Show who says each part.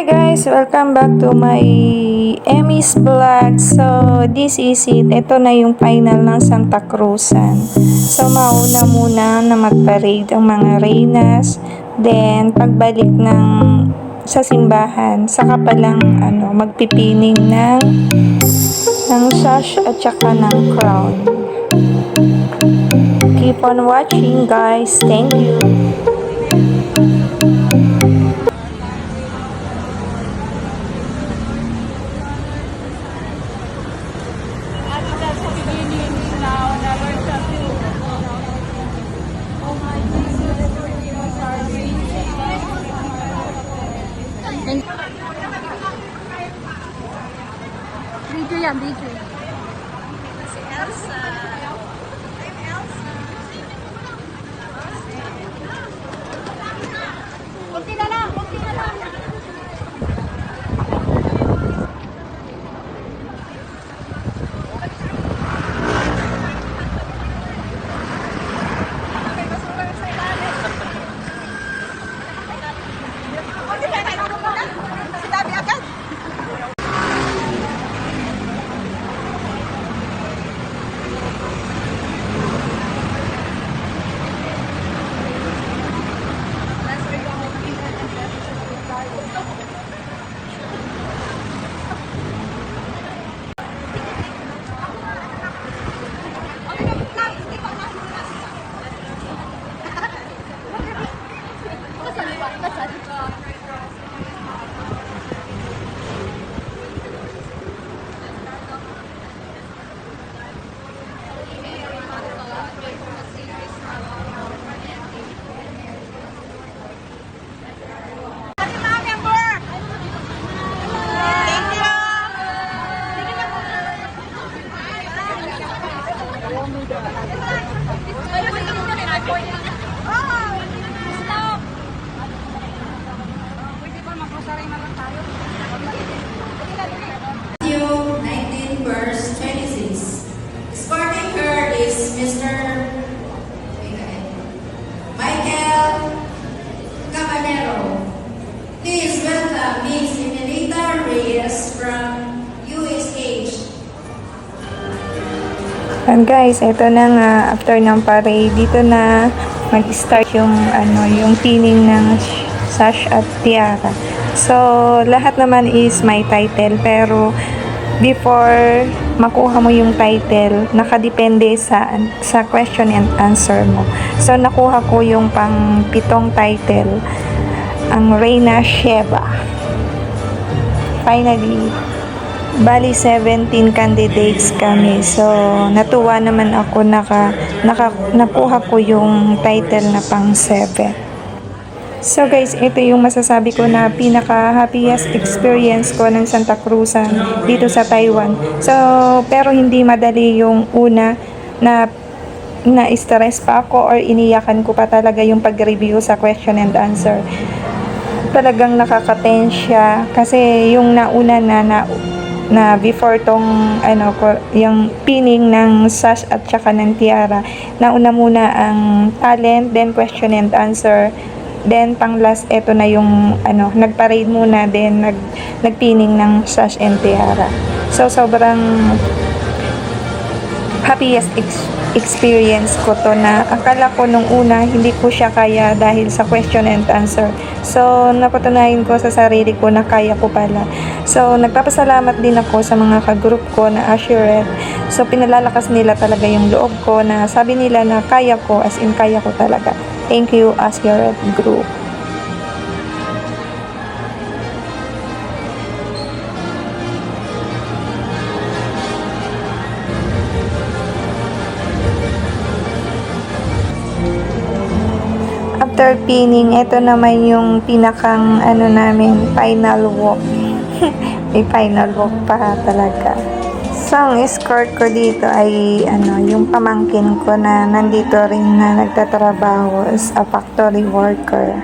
Speaker 1: Hi guys! Welcome back to my Emmy's Vlog. So, this is it. Ito na yung final ng Santa Cruzan. So, mauna muna na mag-parade ang mga reynas. Then, pagbalik sa simbahan, saka palang magpipining ng sash at saka ng crown. Keep on watching guys. Thank you.
Speaker 2: Video yan, video.
Speaker 3: Si Elsa. I'm Elsa. Kunti na lang, kunti na lang. Okay, masulang sa ilalim. Kunti na lang. Sinabi agad.
Speaker 4: Matthew 19 verse 26. Escorting her is Mr. Michael Cabanero. Please welcome Miss Emelita Reyes from USH.
Speaker 1: And guys, ito na nga, after ng parade, dito na mag-start yung pinning ng sash at tiara. So, lahat naman is may title, pero before makuha mo yung title, nakadepende sa question and answer mo. So, nakuha ko yung pang 7 title, ang Reyna Sheba. Finally, bali 17 candidates kami. So, natuwa naman ako nakuha ko yung title na pang 7. So guys, ito yung masasabi ko na pinaka-happiest experience ko ng Santa Cruzan dito sa Taiwan. So, pero hindi madali yung una na stress pa ako or iniyakan ko pa talaga yung pag-review sa question and answer. Talagang nakaka-tense siya kasi yung nauna na before tong yung pinning ng sash at saka ng tiara, nauna muna ang talent, then question and answer, then pang last eto na yung nagparade muna, then nagpinning ng sash and tiara. So sobrang happiest experience ko to, na akala ko nung una hindi ko siya kaya dahil sa question and answer. So napatunayan ko sa sarili ko na kaya ko pala. So nagpapasalamat din ako sa mga ka-group ko na Assured. So pinalalakas nila talaga yung loob ko, na sabi nila na kaya ko, as in kaya ko talaga. Thank you Assured Group. After pinning, ito naman yung pinakang namin, final walk. May final walk pa talaga. So, ang escort ko dito ay yung pamangkin ko na nandito rin na nagtatrabaho as a factory worker.